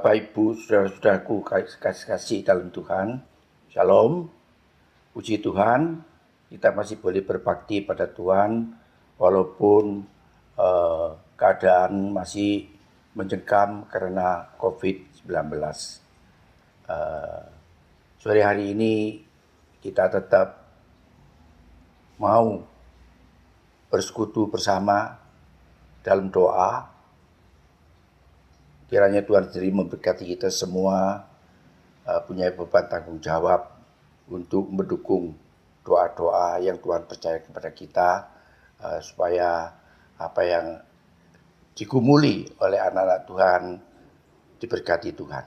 Bapak, Ibu, saudara-saudaraku kasih dalam Tuhan, Shalom, puji Tuhan, kita masih boleh berbakti pada Tuhan, walaupun keadaan masih mencekam karena COVID-19. Sore hari ini kita tetap mau bersekutu bersama dalam doa. Kiranya Tuhan sendiri memberkati kita semua punya beban tanggung jawab untuk mendukung doa-doa yang Tuhan percaya kepada kita supaya apa yang digumuli oleh anak-anak Tuhan diberkati Tuhan.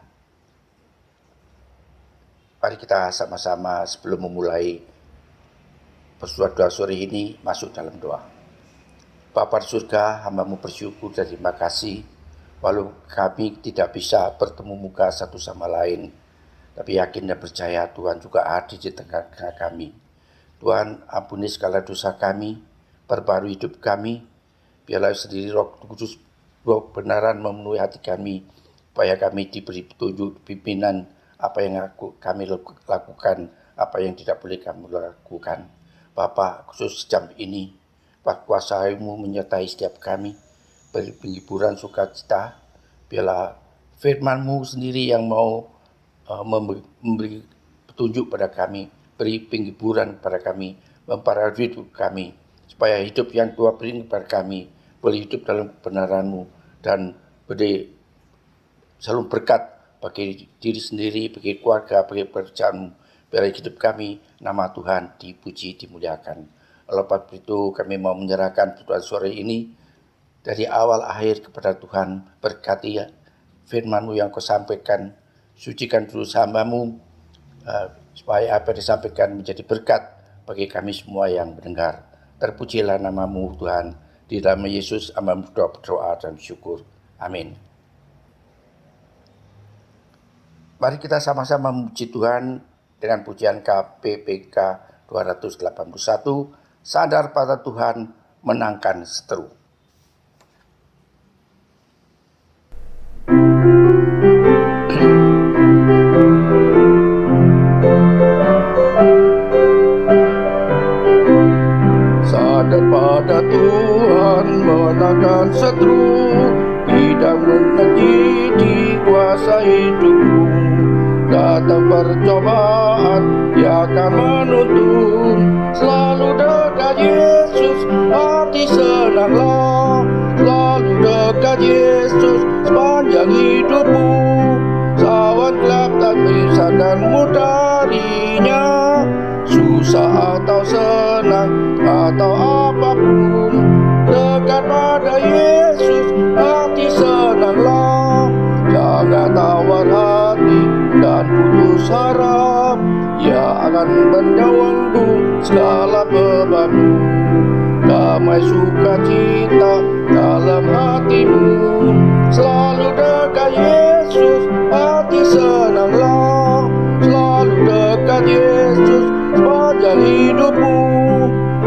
Mari kita sama-sama sebelum memulai persuat doa sore ini masuk dalam doa. Bapa di surga, hamba-Mu bersyukur dan terima kasih walau kami tidak bisa bertemu muka satu sama lain, tapi yakin dan percaya Tuhan juga hadir di tengah-tengah kami. Tuhan, ampuni segala dosa kami, perbarui hidup kami, biarlah sendiri Roh Kudus, Roh kebenaran memenuhi hati kami, supaya kami diberi petunjuk pimpinan apa yang kami lakukan, apa yang tidak boleh kami lakukan. Bapa, khusus jam ini, kuasa-Mu menyertai setiap kami, beri penghiburan sukacita, biarlah firman-Mu sendiri yang mau memberi petunjuk pada kami, beri penghiburan pada kami, memperbarui hidup kami, supaya hidup yang Tuhan beri kepada kami boleh hidup dalam kebenaran-Mu dan beri selalu berkat bagi diri sendiri, bagi keluarga, bagi pekerjaan-Mu. Biar hidup kami, nama Tuhan dipuji, dimuliakan. Oleh sebab itu kami mau menyerahkan perdoaan sore ini dari awal akhir kepada Tuhan. Berkati firman-Mu yang Kau sampaikan, sucikan dulu hamba-Mu, supaya apa yang disampaikan menjadi berkat bagi kami semua yang mendengar. Terpujilah nama-Mu Tuhan, di dalam Yesus hamba-Mu berdoa dan syukur. Amin. Mari kita sama-sama memuji Tuhan dengan pujian KPPK 281, sadar pada Tuhan menangkan seteru. Sadar pada Tuhan menangkan seteru, tidak menanti di kuasa hidupmu. Datang percobaan, Dia akan menuntun. Selalu dekat Yesus, hati senanglah. Selalu dekat Yesus, sepanjang hidupmu. Sawan gelap tak memisahkanmu darinya. Susah atau senang, atau apapun, dekat pada Yesus, hati senanglah. Jangan tawar hati dan putus harap, Ia akan menjawabmu segala bebanmu. Damai sukacita dalam hatimu, selalu dekat Yesus, hati senanglah. Selalu dekat Yesus, sepanjang hidupmu.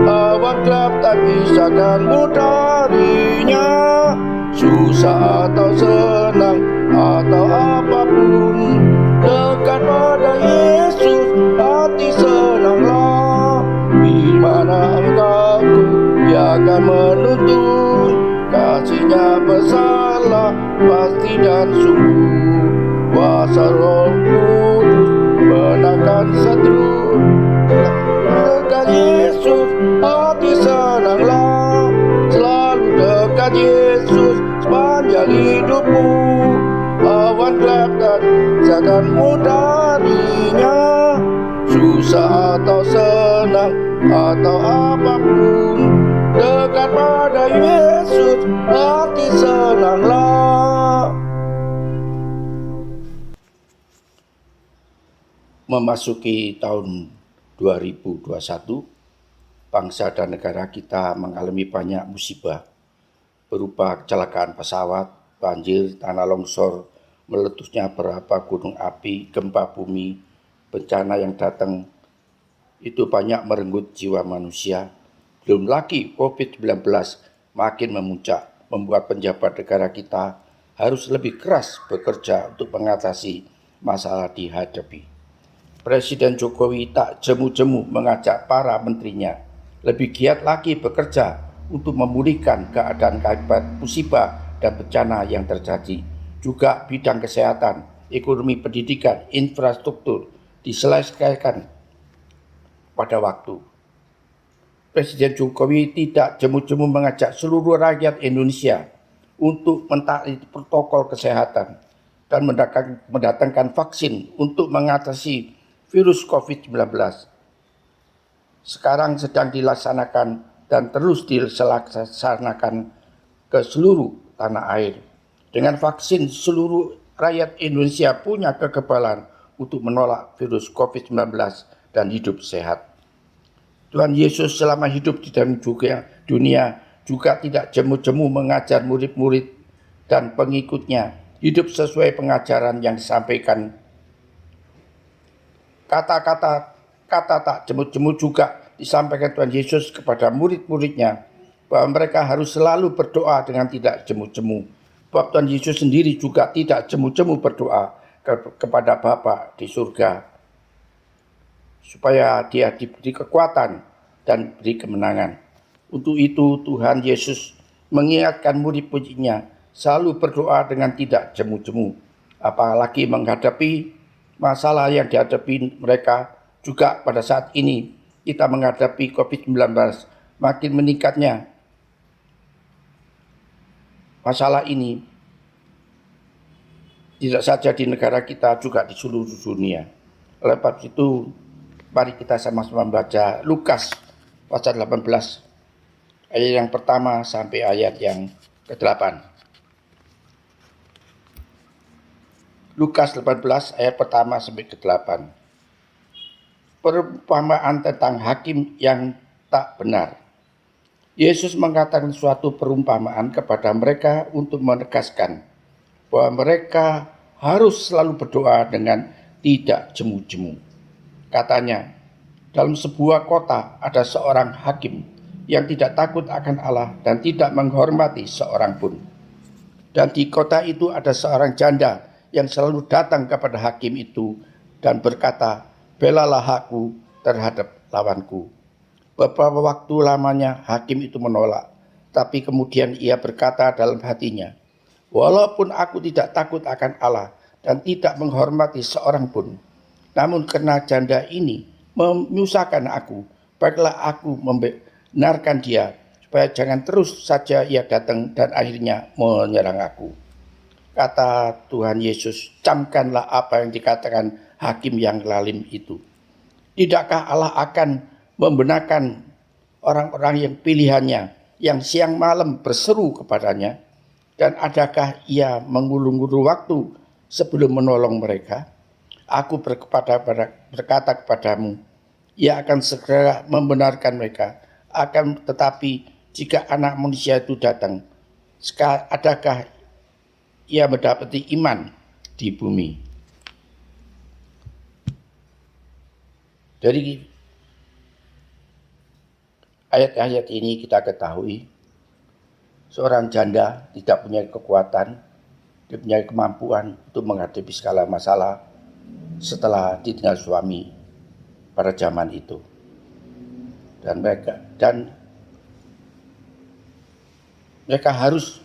Awan gelap tak pisahkanmu darinya. Susah atau senang, atau apapun, dekat pada Yesus, hati senanglah. Di mana engkau, Dia akan menuntun. Kasih-Nya bersalah, pasti dan sungguh. Kuasa Roh Kudus menangkan seteru. Dekat Yesus, hati senanglah. Selalu dekat Yesus, sepanjang hidupmu. Awan gelap tak pisahkanmu darinya. Susah atau senang, atau apapun, dekat pada Yesus, hati senanglah. Memasuki tahun 2021, bangsa dan negara kita mengalami banyak musibah berupa kecelakaan pesawat, banjir, tanah longsor, meletusnya beberapa gunung api, gempa bumi, bencana yang datang itu banyak merenggut jiwa manusia. Belum lagi COVID-19 makin memuncak, membuat penjabat negara kita harus lebih keras bekerja untuk mengatasi masalah dihadapi. Presiden Jokowi tak jemu-jemu mengajak para menterinya lebih giat lagi bekerja untuk memulihkan keadaan akibat musibah dan bencana yang terjadi. Juga bidang kesehatan, ekonomi, pendidikan, infrastruktur diselesaikan pada waktu. Presiden Jokowi tidak jemu-jemu mengajak seluruh rakyat Indonesia untuk mentaati protokol kesehatan dan mendatangkan vaksin untuk mengatasi virus COVID-19. Sekarang sedang dilaksanakan dan terus dilaksanakan ke seluruh tanah air. Dengan vaksin, seluruh rakyat Indonesia punya kekebalan untuk menolak virus COVID-19 dan hidup sehat. Tuhan Yesus selama hidup di dalam dunia juga tidak jemu-jemu mengajar murid-murid dan pengikutnya hidup sesuai pengajaran yang disampaikan. Kata-kata tak jemu-jemu juga disampaikan Tuhan Yesus kepada murid-muridnya bahwa mereka harus selalu berdoa dengan tidak jemu-jemu. Sebab Tuhan Yesus sendiri juga tidak jemu-jemu berdoa kepada Bapa di surga, supaya dia diberi kekuatan dan beri kemenangan. Untuk itu Tuhan Yesus mengingatkan murid-muridnya selalu berdoa dengan tidak jemu-jemu, apalagi menghadapi masalah yang dihadapi mereka. Juga pada saat ini kita menghadapi COVID-19, makin meningkatnya masalah ini tidak saja di negara kita, juga di seluruh dunia. Oleh sebab itu, mari kita sama-sama membaca Lukas pasal 18 ayat yang pertama sampai ayat yang ke-8. Lukas 18 ayat pertama sampai ke-8. Perumpamaan tentang hakim yang tak benar. Yesus mengatakan suatu perumpamaan kepada mereka untuk menegaskan bahwa mereka harus selalu berdoa dengan tidak jemu-jemu. Katanya, dalam sebuah kota ada seorang hakim yang tidak takut akan Allah dan tidak menghormati seorang pun. Dan di kota itu ada seorang janda yang selalu datang kepada hakim itu dan berkata, "Belalah aku terhadap lawanku." Beberapa waktu lamanya hakim itu menolak, tapi kemudian ia berkata dalam hatinya, "Walaupun aku tidak takut akan Allah dan tidak menghormati seorang pun, namun karena janda ini menyusahkan aku, baiklah aku membenarkan dia, supaya jangan terus saja ia datang dan akhirnya menyerang aku." Kata Tuhan Yesus, "Camkanlah apa yang dikatakan hakim yang zalim itu. Tidakkah Allah akan membenarkan orang-orang yang pilihannya, yang siang malam berseru kepadanya? Dan adakah ia mengulur-ngulur waktu sebelum menolong mereka? Aku berkata kepadamu, ia akan segera membenarkan mereka. Akan tetapi jika Anak Manusia itu datang, adakah ia mendapati iman di bumi?" Dari ayat-ayat ini kita ketahui seorang janda tidak punya kekuatan, dia punya kemampuan untuk menghadapi segala masalah setelah ditinggal suami pada zaman itu. Dan mereka harus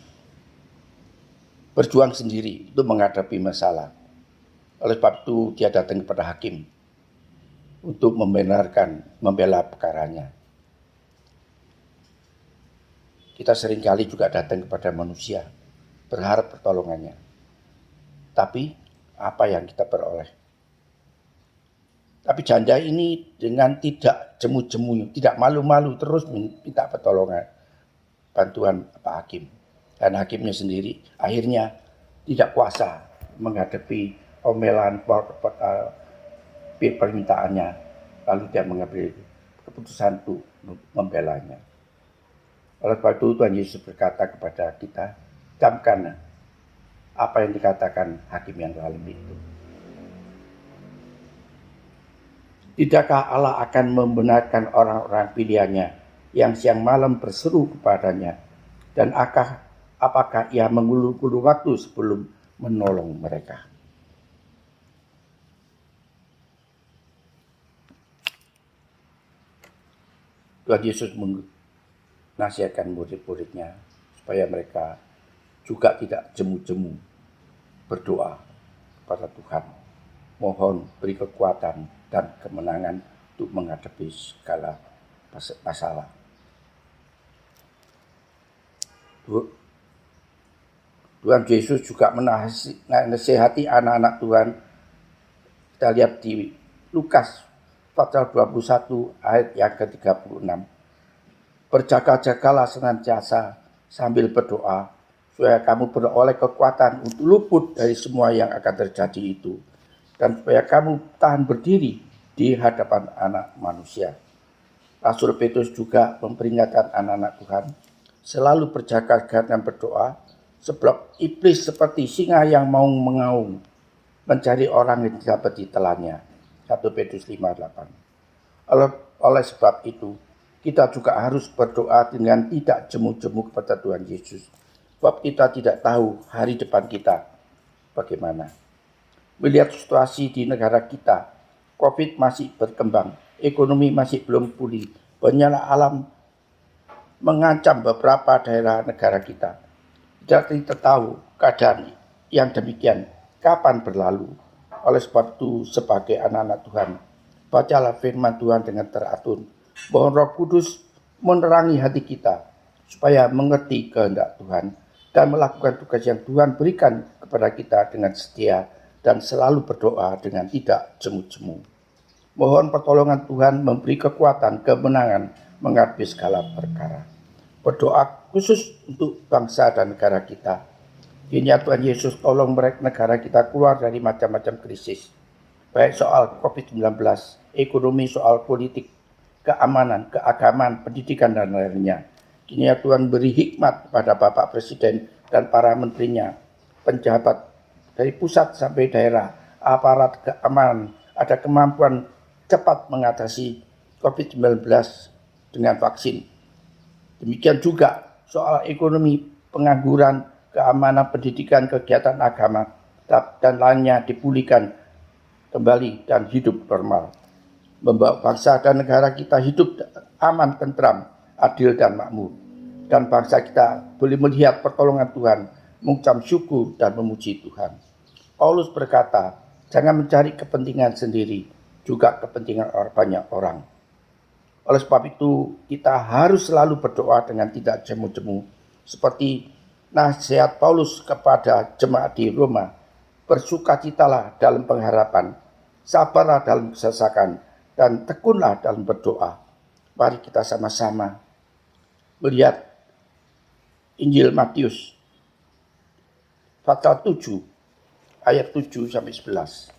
berjuang sendiri untuk menghadapi masalah. Oleh sebab itu dia datang kepada hakim untuk membela perkaranya. Kita seringkali juga datang kepada manusia, berharap pertolongannya. Tapi apa yang kita peroleh? Tapi janda ini dengan tidak jemu-jemu, tidak malu-malu terus minta pertolongan, bantuan Pak Hakim. Dan hakimnya sendiri akhirnya tidak kuasa menghadapi omelan permintaannya, lalu dia mengambil keputusan untuk membelanya. Oleh sebab itu Tuhan Yesus berkata kepada kita, camkan apa yang dikatakan hakim yang zalim itu. Tidakkah Allah akan membenarkan orang-orang pilihannya yang siang malam berseru kepadanya, dan apakah ia mengulur-ulur waktu sebelum menolong mereka? Tuhan Yesus menasihatkan murid-muridnya supaya mereka juga tidak jemu-jemu berdoa kepada Tuhan. Mohon beri kekuatan dan kemenangan untuk menghadapi segala masalah. Tuhan Yesus juga menasihati anak-anak Tuhan. Kita lihat di Lukas pasal 21 ayat yang ke-36. Berjaga-jagalah senantiasa sambil berdoa, supaya kamu beroleh kekuatan untuk luput dari semua yang akan terjadi itu, dan supaya kamu tahan berdiri di hadapan anak manusia. Rasul Petrus juga memperingatkan anak-anak Tuhan, selalu berjaga-jaga dan berdoa, sebab iblis seperti singa yang mau mengaum, mencari orang yang dapat ditelannya. 1 Petrus 5:8. Oleh sebab itu, kita juga harus berdoa dengan tidak jemu-jemu kepada Tuhan Yesus. Sebab kita tidak tahu hari depan kita bagaimana. Melihat situasi di negara kita, COVID masih berkembang, ekonomi masih belum pulih, bencana alam mengancam beberapa daerah negara kita. Tidak kita tahu keadaan yang demikian kapan berlalu. Oleh sebab itu, sebagai anak-anak Tuhan, bacalah firman Tuhan dengan teratur. Mohon Roh Kudus menerangi hati kita, supaya mengerti kehendak Tuhan dan melakukan tugas yang Tuhan berikan kepada kita dengan setia dan selalu berdoa dengan tidak jemu-jemu. Mohon pertolongan Tuhan memberi kekuatan, kemenangan menghadapi segala perkara. Berdoa khusus untuk bangsa dan negara kita. Kiranya Tuhan Yesus tolong mereka negara kita keluar dari macam-macam krisis. Baik soal COVID-19, ekonomi, soal politik, keamanan, keagamaan, pendidikan, dan lainnya. Kiranya Tuhan beri hikmat kepada Bapak Presiden dan para menterinya, penjabat dari pusat sampai daerah, aparat keamanan, ada kemampuan cepat mengatasi COVID-19 dengan vaksin. Demikian juga soal ekonomi, pengangguran, keamanan, pendidikan, kegiatan agama, dan lainnya dipulihkan kembali dan hidup normal. Membawa bangsa dan negara kita hidup aman, tentram, adil, dan makmur. Dan bangsa kita boleh melihat pertolongan Tuhan, mengucap syukur dan memuji Tuhan. Paulus berkata, jangan mencari kepentingan sendiri, juga kepentingan banyak orang. Oleh sebab itu, kita harus selalu berdoa dengan tidak jemu-jemu, seperti nasihat Paulus kepada jemaat di Roma, bersukacitalah dalam pengharapan, sabarlah dalam kesesakan, dan tekunlah dalam berdoa. Mari kita sama-sama melihat Injil Matius pasal 7 ayat 7 sampai 11.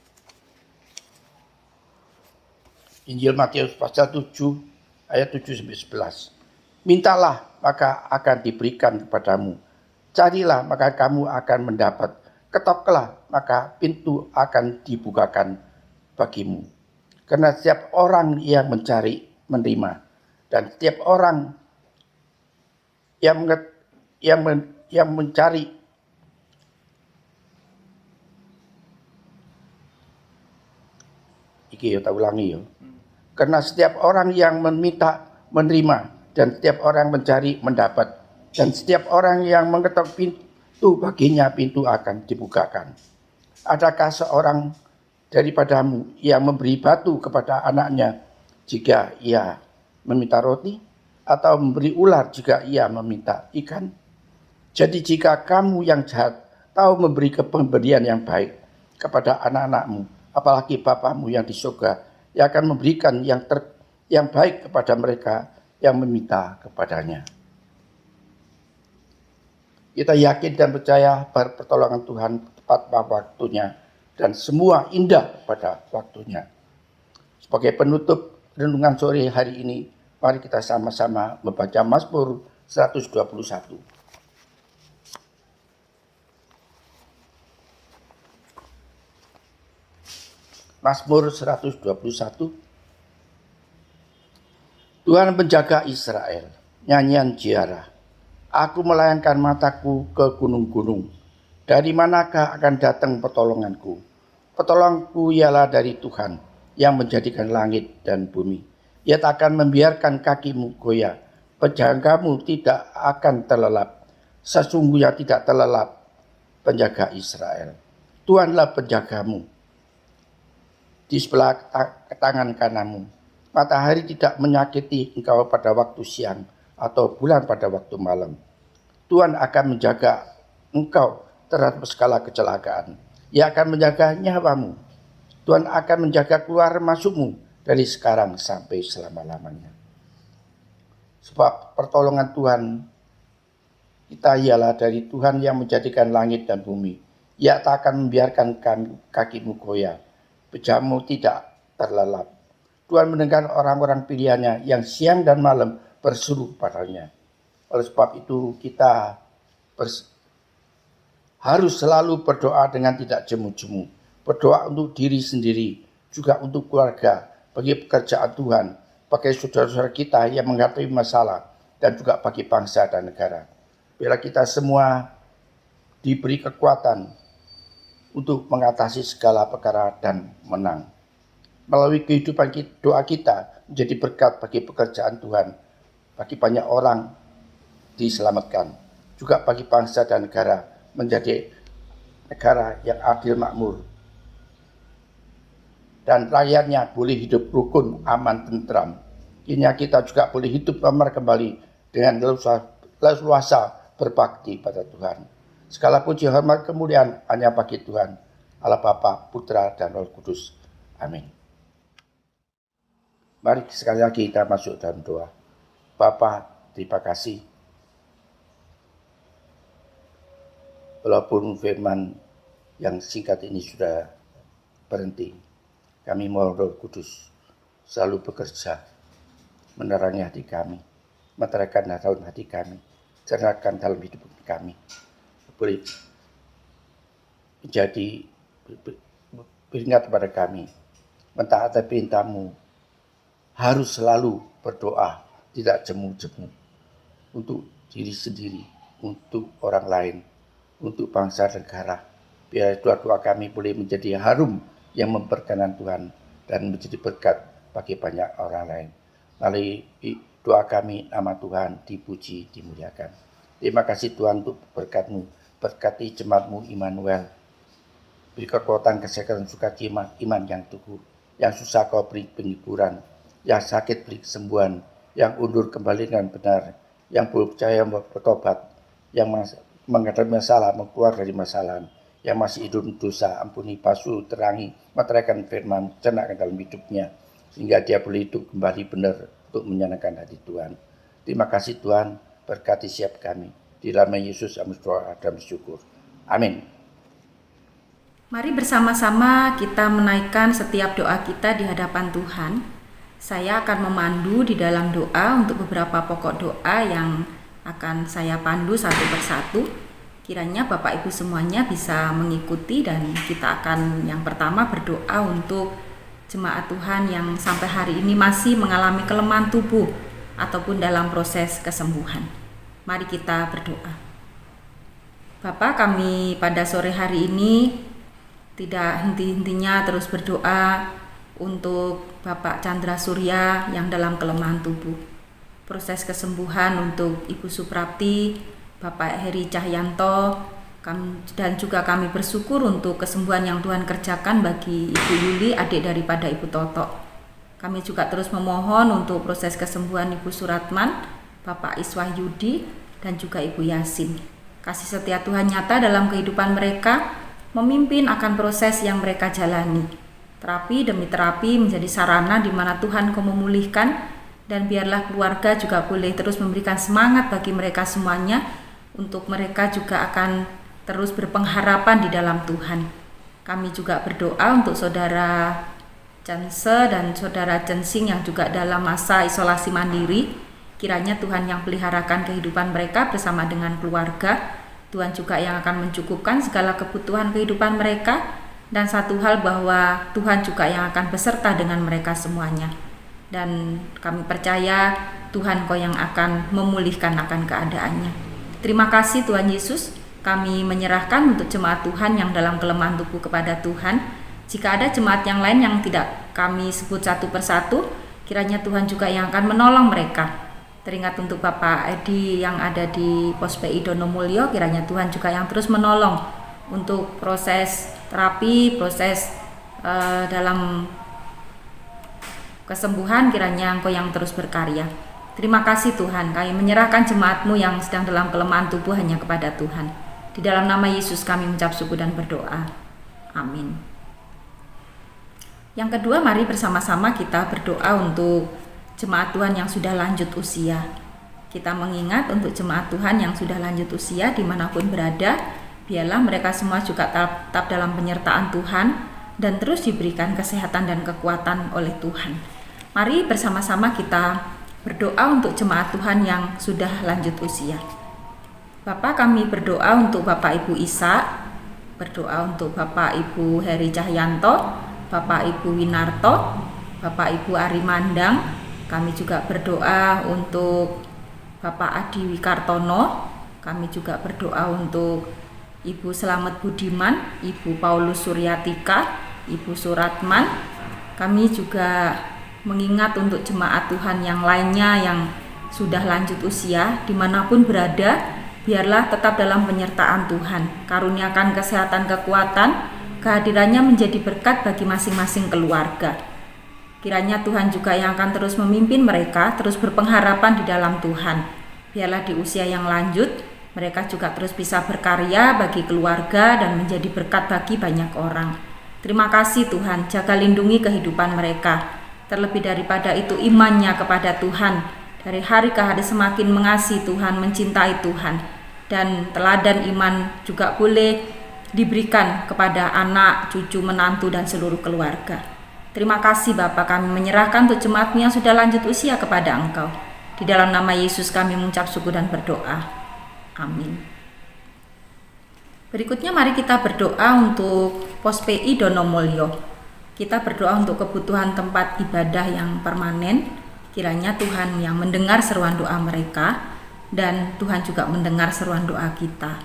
Injil Matius pasal 7 ayat 7 sampai 11. Mintalah maka akan diberikan kepadamu. Carilah maka kamu akan mendapat. Ketoklah maka pintu akan dibukakan bagimu. Karena setiap orang yang mencari menerima, dan setiap orang yang mencari Karena setiap orang yang meminta menerima, dan setiap orang mencari mendapat, dan setiap orang yang mengetok pintu baginya pintu akan dibukakan. Adakah seorang daripadamu yang memberi batu kepada anaknya jika ia meminta roti, atau memberi ular jika ia meminta ikan? Jadi jika kamu yang jahat tahu memberi pemberian yang baik kepada anak-anakmu, apalagi Bapamu yang di surga yang akan memberikan yang baik kepada mereka yang meminta kepadanya. Kita yakin dan percaya bahwa pertolongan Tuhan tepat pada waktunya dan semua indah pada waktunya. Sebagai penutup renungan sore hari ini, mari kita sama-sama membaca Mazmur 121. Mazmur 121. Tuhan menjaga Israel, nyanyian ziarah. Aku melayangkan mataku ke gunung-gunung. Dari manakah akan datang pertolonganku? Pertolonganku ialah dari Tuhan yang menjadikan langit dan bumi. Ia tak akan membiarkan kakimu goyah. Penjagamu tidak akan terlelap. Sesungguhnya tidak terlelap penjaga Israel. Tuhanlah penjagamu di sebelah tangan kananmu. Matahari tidak menyakiti engkau pada waktu siang atau bulan pada waktu malam. Tuhan akan menjaga engkau terhadap segala kecelakaan. Ia akan menjaga nyawamu. Tuhan akan menjaga keluar masukmu dari sekarang sampai selama-lamanya. Sebab pertolongan Tuhan kita ialah dari Tuhan yang menjadikan langit dan bumi. Ia tak akan membiarkan kakimu goyah. Pejamu tidak terlelap. Tuhan mendengar orang-orang pilihannya yang siang dan malam berseru padanya. Oleh sebab itu kita harus selalu berdoa dengan tidak jemu-jemu. Berdoa untuk diri sendiri, juga untuk keluarga, bagi pekerjaan Tuhan, bagi saudara-saudara kita yang menghadapi masalah, dan juga bagi bangsa dan negara. Bila kita semua diberi kekuatan untuk mengatasi segala perkara dan menang. Melalui kehidupan doa kita menjadi berkat bagi pekerjaan Tuhan, bagi banyak orang diselamatkan, juga bagi bangsa dan negara menjadi negara yang adil makmur, dan rakyatnya boleh hidup rukun, aman, tentram. Kini kita juga boleh hidup damai kembali dengan leluasa berbakti pada Tuhan. Segala puji, hormat, kemuliaan hanya bagi Tuhan, Allah Bapa, Putra, dan Roh Kudus. Amin. Mari sekali lagi kita masuk dalam doa. Bapa, terima kasih. Walaupun firman yang singkat ini sudah berhenti, kami mohon Roh Kudus selalu bekerja, menerangi hati kami, meterangkan dalam hati kami, cerahkan dalam hidup kami. Boleh menjadi beringat kepada kami, mentaati perintah-Mu, harus selalu berdoa, tidak jemu-jemu, untuk diri sendiri, untuk orang lain, untuk bangsa dan negara. Biar doa-doa kami boleh menjadi harum yang memperkenan Tuhan dan menjadi berkat bagi banyak orang lain. Melalui doa kami, nama Tuhan dipuji, dimuliakan. Terima kasih Tuhan untuk berkat-Mu, berkati jemaat-Mu Immanuel. Beri kekuatan, kesehatan, sukacita, iman yang teguh. Yang susah Kau beri penghiburan, yang sakit beri kesembuhan, yang undur kembali dengan benar, yang belum percaya bertobat, yang menghadapi masalah, keluar dari masalah, yang masih hidup dosa, ampuni, basuh, terangi, meteraikan firman, cenakkan dalam hidupnya, sehingga dia boleh hidup kembali benar untuk menyenangkan hati Tuhan. Terima kasih Tuhan, berkati siap kami. Di dalam Yesus kami berdoa dan bersyukur. Amin. Mari bersama-sama kita menaikkan setiap doa kita di hadapan Tuhan. Saya akan memandu di dalam doa untuk beberapa pokok doa yang akan saya pandu satu persatu. Kiranya Bapak Ibu semuanya bisa mengikuti, dan kita akan yang pertama berdoa untuk jemaat Tuhan yang sampai hari ini masih mengalami kelemahan tubuh ataupun dalam proses kesembuhan. Mari kita berdoa. Bapa, kami pada sore hari ini tidak henti-hentinya terus berdoa untuk Bapak Chandra Surya yang dalam kelemahan tubuh. Proses kesembuhan untuk Ibu Suprapti, Bapak Heri Cahyanto, dan juga kami bersyukur untuk kesembuhan yang Tuhan kerjakan bagi Ibu Yuli, adik daripada Ibu Toto. Kami juga terus memohon untuk proses kesembuhan Ibu Suratman, Bapak Iswah Yudi, dan juga Ibu Yasin. Kasih setia Tuhan nyata dalam kehidupan mereka, memimpin akan proses yang mereka jalani. Terapi demi terapi menjadi sarana di mana Tuhan Kau memulihkan, dan biarlah keluarga juga boleh terus memberikan semangat bagi mereka semuanya, untuk mereka juga akan terus berpengharapan di dalam Tuhan. Kami juga berdoa untuk Saudara Janse dan Saudara Jensing yang juga dalam masa isolasi mandiri. Kiranya Tuhan yang peliharakan kehidupan mereka bersama dengan keluarga. Tuhan juga yang akan mencukupkan segala kebutuhan kehidupan mereka. Dan satu hal bahwa Tuhan juga yang akan beserta dengan mereka semuanya. Dan kami percaya Tuhan Kau yang akan memulihkan akan keadaannya. Terima kasih Tuhan Yesus, kami menyerahkan untuk jemaat Tuhan yang dalam kelemahan tubuh kepada Tuhan. Jika ada jemaat yang lain yang tidak kami sebut satu persatu, kiranya Tuhan juga yang akan menolong mereka. Teringat untuk Bapak Edi yang ada di Pos PI Donomulyo, kiranya Tuhan juga yang terus menolong untuk proses terapi, proses dalam kesembuhan, kiranya Engkau yang terus berkarya. Terima kasih Tuhan, kami menyerahkan jemaat-Mu yang sedang dalam kelemahan tubuh hanya kepada Tuhan. Di dalam nama Yesus kami mengucap syukur dan berdoa. Amin. Yang kedua, mari bersama-sama kita berdoa untuk jemaat Tuhan yang sudah lanjut usia. Kita mengingat untuk jemaat Tuhan yang sudah lanjut usia dimanapun berada, biarlah mereka semua juga tetap dalam penyertaan Tuhan dan terus diberikan kesehatan dan kekuatan oleh Tuhan. Mari bersama-sama kita berdoa untuk jemaat Tuhan yang sudah lanjut usia. Bapak, kami berdoa untuk Bapak Ibu Isa, berdoa untuk Bapak Ibu Heri Cahyanto, Bapak Ibu Winarto, Bapak Ibu Ari Mandang. Kami juga berdoa untuk Bapak Adi Wikartono. Kami juga berdoa untuk Ibu Selamet Budiman, Ibu Paulus Suryatika, Ibu Suratman. Kami juga mengingat untuk jemaat Tuhan yang lainnya yang sudah lanjut usia, dimanapun berada, biarlah tetap dalam penyertaan Tuhan. Karuniakan kesehatan, kekuatan, kehadirannya menjadi berkat bagi masing-masing keluarga. Kiranya Tuhan juga yang akan terus memimpin mereka, terus berpengharapan di dalam Tuhan. Biarlah di usia yang lanjut, mereka juga terus bisa berkarya bagi keluarga dan menjadi berkat bagi banyak orang. Terima kasih Tuhan, jaga lindungi kehidupan mereka. Terlebih daripada itu imannya kepada Tuhan. Dari hari ke hari semakin mengasihi Tuhan, mencintai Tuhan. Dan teladan iman juga boleh diberikan kepada anak, cucu, menantu, dan seluruh keluarga. Terima kasih Bapak, kami menyerahkan untuk jemaat-Mu yang sudah lanjut usia kepada Engkau. Di dalam nama Yesus kami mengucap syukur dan berdoa. Amin. Berikutnya mari kita berdoa untuk Pos PI Donomulyo. Kita berdoa untuk kebutuhan tempat ibadah yang permanen. Kiranya Tuhan yang mendengar seruan doa mereka dan Tuhan juga mendengar seruan doa kita.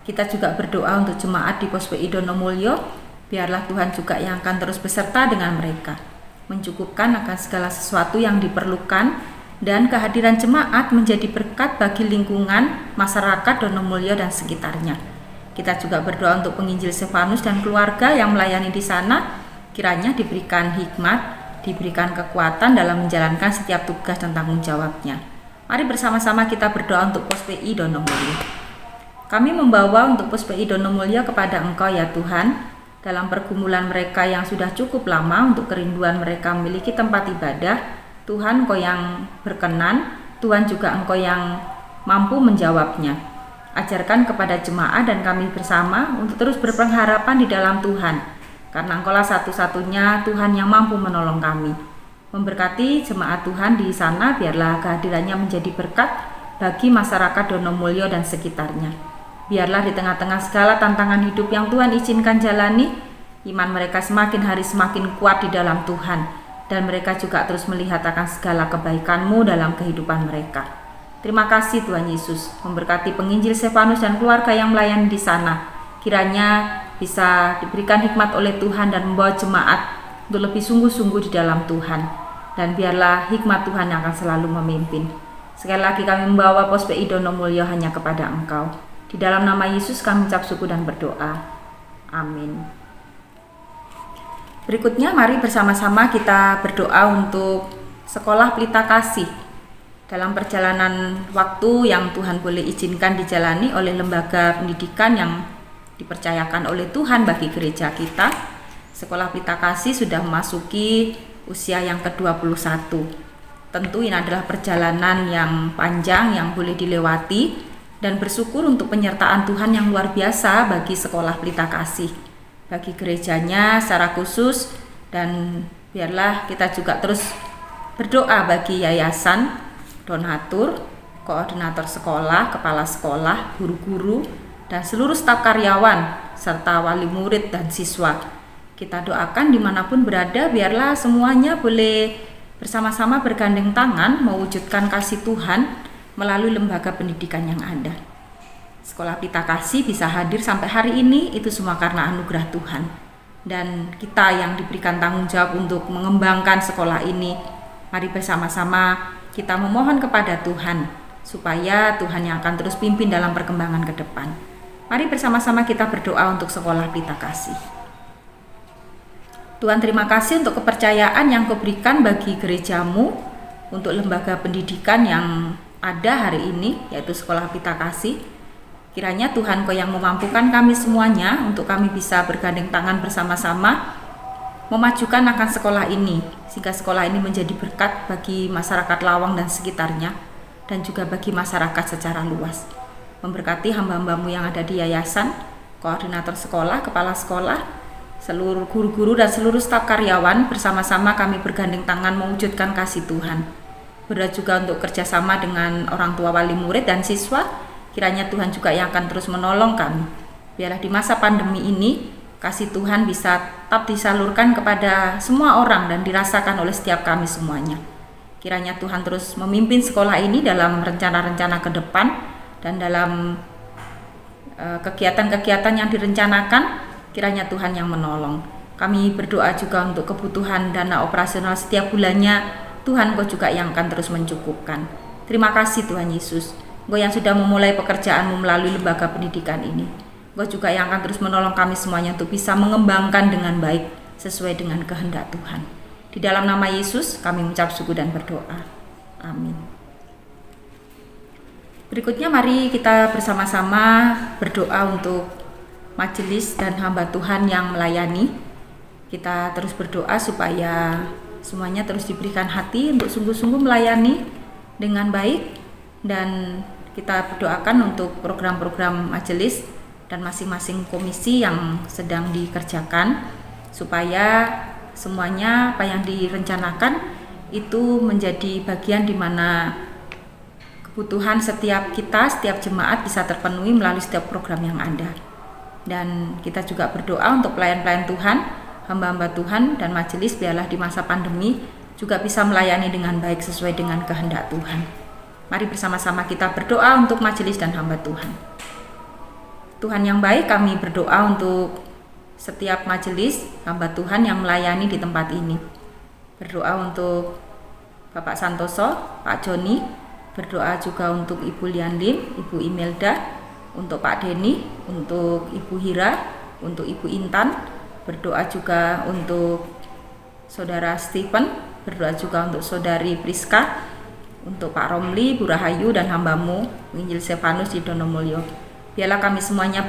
Kita juga berdoa untuk jemaat di Pos PI Donomulyo. Biarlah Tuhan juga yang akan terus beserta dengan mereka, mencukupkan akan segala sesuatu yang diperlukan, dan kehadiran jemaat menjadi berkat bagi lingkungan, masyarakat Donomulyo dan sekitarnya. Kita juga berdoa untuk penginjil Stefanus dan keluarga yang melayani di sana, kiranya diberikan hikmat, diberikan kekuatan dalam menjalankan setiap tugas dan tanggung jawabnya. Mari bersama-sama kita berdoa untuk Pos PI Donomulyo. Kami membawa untuk Pos PI Donomulyo kepada Engkau ya Tuhan, dalam pergumulan mereka yang sudah cukup lama, untuk kerinduan mereka memiliki tempat ibadah. Tuhan, Engkau yang berkenan, Tuhan juga Engkau yang mampu menjawabnya. Ajarkan kepada jemaat dan kami bersama untuk terus berpengharapan di dalam Tuhan, karena Engkaulah satu-satunya Tuhan yang mampu menolong kami. Memberkati jemaat Tuhan di sana, biarlah kehadirannya menjadi berkat bagi masyarakat Donomulyo dan sekitarnya. Biarlah di tengah-tengah segala tantangan hidup yang Tuhan izinkan jalani, iman mereka semakin hari semakin kuat di dalam Tuhan, dan mereka juga terus melihat akan segala kebaikan-Mu dalam kehidupan mereka. Terima kasih Tuhan Yesus, memberkati penginjil Stefanus dan keluarga yang melayani di sana. Kiranya bisa diberikan hikmat oleh Tuhan dan membawa jemaat untuk lebih sungguh-sungguh di dalam Tuhan. Dan biarlah hikmat Tuhan yang akan selalu memimpin. Sekali lagi kami membawa Pos PI Donomulyo hanya kepada Engkau. Di dalam nama Yesus kami ucap syukur dan berdoa. Amin. Berikutnya mari bersama-sama kita berdoa untuk Sekolah Pelita Kasih. Dalam perjalanan waktu yang Tuhan boleh izinkan dijalani oleh lembaga pendidikan yang dipercayakan oleh Tuhan bagi gereja kita, Sekolah Pelita Kasih sudah memasuki usia yang ke-21. Tentu ini adalah perjalanan yang panjang yang boleh dilewati, dan bersyukur untuk penyertaan Tuhan yang luar biasa bagi Sekolah Pelita Kasih, bagi gerejanya secara khusus, dan biarlah kita juga terus berdoa bagi yayasan, donatur, koordinator sekolah, kepala sekolah, guru-guru, dan seluruh staf karyawan, serta wali murid dan siswa. Kita doakan dimanapun berada, biarlah semuanya boleh bersama-sama bergandeng tangan mewujudkan kasih Tuhan melalui lembaga pendidikan yang ada. Sekolah Pelita Kasih bisa hadir sampai hari ini, itu semua karena anugerah Tuhan. Dan kita yang diberikan tanggung jawab untuk mengembangkan sekolah ini, mari bersama-sama kita memohon kepada Tuhan, supaya Tuhan yang akan terus pimpin dalam perkembangan ke depan. Mari bersama-sama kita berdoa untuk Sekolah Pelita Kasih. Tuhan, terima kasih untuk kepercayaan yang Kau berikan bagi gerejamu, untuk lembaga pendidikan yang ada hari ini, yaitu Sekolah Pelita Kasih. Kiranya Tuhan Kau yang memampukan kami semuanya untuk kami bisa bergandeng tangan bersama-sama memajukan akan sekolah ini, sehingga sekolah ini menjadi berkat bagi masyarakat Lawang dan sekitarnya, dan juga bagi masyarakat secara luas. Memberkati hamba-hambamu yang ada di yayasan, koordinator sekolah, kepala sekolah, seluruh guru-guru dan seluruh staf karyawan, bersama-sama kami bergandeng tangan mewujudkan kasih Tuhan. Berdoa juga untuk kerjasama dengan orang tua, wali murid, dan siswa. Kiranya Tuhan juga yang akan terus menolong kami. Biarlah di masa pandemi ini, kasih Tuhan bisa tetap disalurkan kepada semua orang dan dirasakan oleh setiap kami semuanya. Kiranya Tuhan terus memimpin sekolah ini dalam rencana-rencana ke depan dan dalam kegiatan-kegiatan yang direncanakan. Kiranya Tuhan yang menolong. Kami berdoa juga untuk kebutuhan dana operasional setiap bulannya. Tuhan Kau juga yang akan terus mencukupkan. Terima kasih Tuhan Yesus, Kau yang sudah memulai pekerjaan-Mu melalui lembaga pendidikan ini. Kau juga yang akan terus menolong kami semuanya untuk bisa mengembangkan dengan baik sesuai dengan kehendak Tuhan. Di dalam nama Yesus kami mengucap syukur dan berdoa. Amin. Berikutnya mari kita bersama-sama berdoa untuk majelis dan hamba Tuhan yang melayani. Kita terus berdoa supaya semuanya terus diberikan hati untuk sungguh-sungguh melayani dengan baik, dan kita berdoakan untuk program-program majelis dan masing-masing komisi yang sedang dikerjakan, supaya semuanya apa yang direncanakan itu menjadi bagian di mana kebutuhan setiap kita, setiap jemaat bisa terpenuhi melalui setiap program yang ada. Dan kita juga berdoa untuk pelayan-pelayan Tuhan, hamba-hamba Tuhan dan majelis, biarlah di masa pandemi juga bisa melayani dengan baik sesuai dengan kehendak Tuhan. Mari bersama-sama kita berdoa untuk majelis dan hamba Tuhan. Tuhan yang baik, kami berdoa untuk setiap majelis hamba Tuhan yang melayani di tempat ini. Berdoa untuk Bapak Santoso, Pak Joni, berdoa juga untuk Ibu Lianlin, Ibu Imelda, untuk Pak Denny, untuk Ibu Hira, untuk Ibu Intan, berdoa juga untuk Saudara Stephen, berdoa juga untuk Saudari Priska, untuk Pak Romli, Bu Rahayu, dan hambamu Injil Stefanus di Donomulyo. Biarlah kami semuanya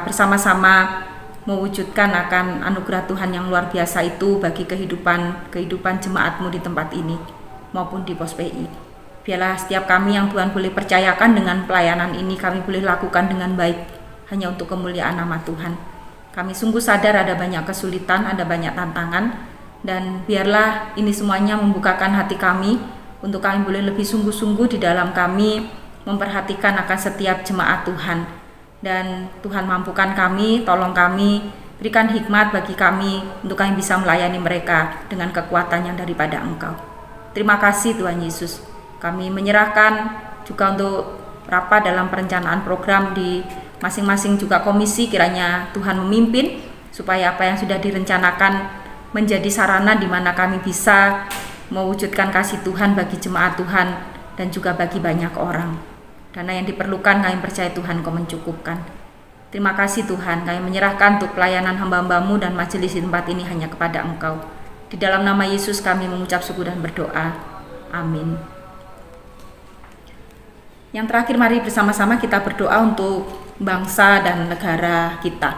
bersama-sama mewujudkan akan anugerah Tuhan yang luar biasa itu bagi kehidupan jemaatmu di tempat ini maupun di Pos PI. Biarlah setiap kami yang Tuhan boleh percayakan dengan pelayanan ini, kami boleh lakukan dengan baik hanya untuk kemuliaan nama Tuhan. Kami sungguh sadar ada banyak kesulitan, ada banyak tantangan, dan biarlah ini semuanya membukakan hati kami untuk kami boleh lebih sungguh-sungguh di dalam kami memperhatikan akan setiap jemaat Tuhan. Dan Tuhan mampukan kami, tolong kami, berikan hikmat bagi kami untuk kami bisa melayani mereka dengan kekuatan yang daripada Engkau. Terima kasih Tuhan Yesus. Kami menyerahkan juga untuk rapat dalam perencanaan program di masing-masing juga komisi, kiranya Tuhan memimpin supaya apa yang sudah direncanakan menjadi sarana di mana kami bisa mewujudkan kasih Tuhan bagi jemaat Tuhan dan juga bagi banyak orang. Dana yang diperlukan kami percaya Tuhan Kau mencukupkan. Terima kasih Tuhan, kami menyerahkan untuk pelayanan hamba-hambamu dan majelis di tempat ini hanya kepada Engkau. Di dalam nama Yesus kami mengucap syukur dan berdoa. Amin. Yang terakhir mari bersama-sama kita berdoa untuk bangsa dan negara kita.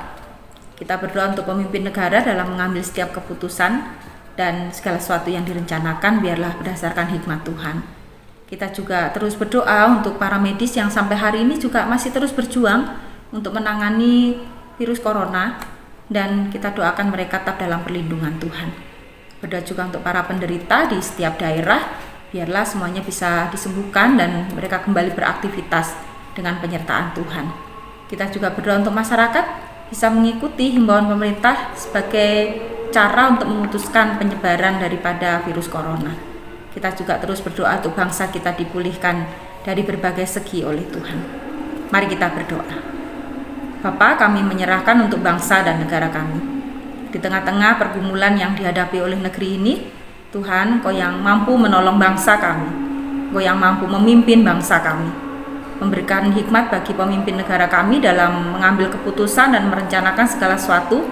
Kita berdoa untuk pemimpin negara dalam mengambil setiap keputusan dan segala sesuatu yang direncanakan biarlah berdasarkan hikmat Tuhan. Kita juga terus berdoa untuk para medis yang sampai hari ini juga masih terus berjuang untuk menangani virus corona, dan kita doakan mereka tetap dalam perlindungan Tuhan. Berdoa juga untuk para penderita di setiap daerah, biarlah semuanya bisa disembuhkan dan mereka kembali beraktivitas dengan penyertaan Tuhan. Kita juga berdoa untuk masyarakat bisa mengikuti himbauan pemerintah sebagai cara untuk memutuskan penyebaran daripada virus corona. Kita juga terus berdoa untuk bangsa kita dipulihkan dari berbagai segi oleh Tuhan. Mari kita berdoa. Bapa, kami menyerahkan untuk bangsa dan negara kami. Di tengah-tengah pergumulan yang dihadapi oleh negeri ini, Tuhan, Engkau yang mampu menolong bangsa kami. Engkau yang mampu memimpin bangsa kami. Memberikan hikmat bagi pemimpin negara kami dalam mengambil keputusan dan merencanakan segala sesuatu.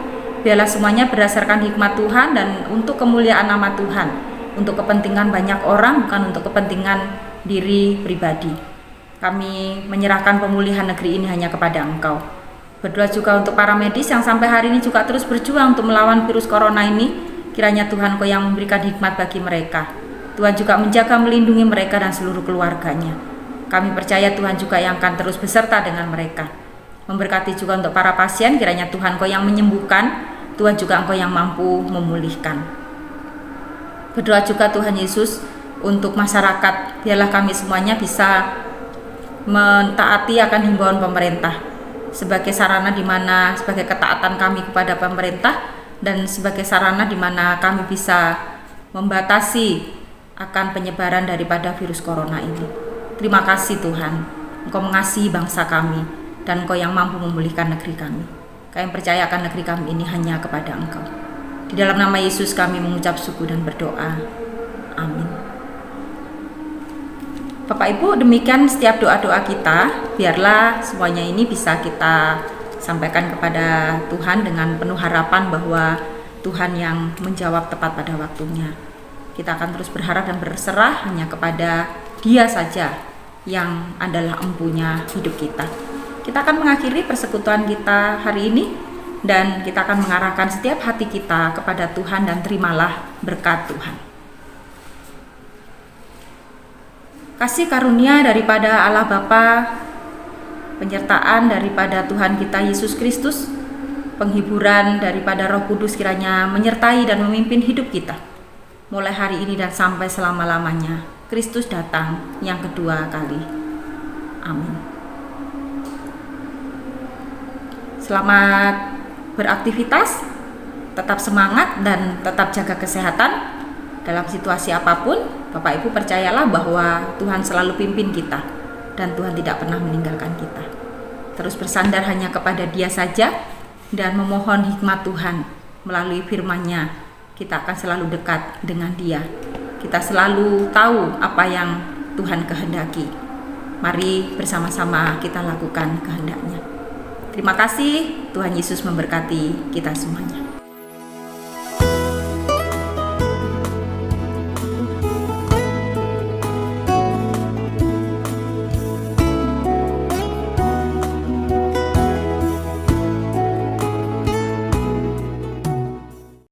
Biarlah semuanya berdasarkan hikmat Tuhan dan untuk kemuliaan nama Tuhan. Untuk kepentingan banyak orang, bukan untuk kepentingan diri pribadi. Kami menyerahkan pemulihan negeri ini hanya kepada Engkau. Berdoa juga untuk para medis yang sampai hari ini juga terus berjuang untuk melawan virus corona ini. Kiranya Tuhan Engkau yang memberikan hikmat bagi mereka. Tuhan juga menjaga melindungi mereka dan seluruh keluarganya. Kami percaya Tuhan juga yang akan terus beserta dengan mereka. Memberkati juga untuk para pasien, kiranya Tuhan Engkau yang menyembuhkan, Tuhan juga Engkau yang mampu memulihkan. Berdoa juga Tuhan Yesus untuk masyarakat, biarlah kami semuanya bisa mentaati akan himbauan pemerintah sebagai sarana di mana sebagai ketaatan kami kepada pemerintah dan sebagai sarana di mana kami bisa membatasi akan penyebaran daripada virus corona ini. Terima kasih Tuhan, Engkau mengasihi bangsa kami dan Engkau yang mampu memulihkan negeri kami. Kami percaya akan negeri kami ini hanya kepada Engkau. Di dalam nama Yesus kami mengucap syukur dan berdoa. Amin. Bapak Ibu, demikian setiap doa-doa kita, biarlah semuanya ini bisa kita sampaikan kepada Tuhan dengan penuh harapan bahwa Tuhan yang menjawab tepat pada waktunya. Kita akan terus berharap dan berserah hanya kepada Dia saja yang adalah empunya hidup kita. Kita akan mengakhiri persekutuan kita hari ini dan kita akan mengarahkan setiap hati kita kepada Tuhan dan terimalah berkat Tuhan. Kasih karunia daripada Allah Bapa, penyertaan daripada Tuhan kita Yesus Kristus, penghiburan daripada Roh Kudus kiranya menyertai dan memimpin hidup kita. Mulai hari ini dan sampai selama-lamanya, Kristus datang yang kedua kali. Amin. Selamat beraktivitas, tetap semangat dan tetap jaga kesehatan. Dalam situasi apapun, Bapak Ibu percayalah bahwa Tuhan selalu pimpin kita dan Tuhan tidak pernah meninggalkan kita. Terus bersandar hanya kepada Dia saja dan memohon hikmat Tuhan melalui firman-Nya. Kita akan selalu dekat dengan Dia. Kita selalu tahu apa yang Tuhan kehendaki. Mari bersama-sama kita lakukan kehendak-Nya. Terima kasih, Tuhan Yesus memberkati kita semuanya.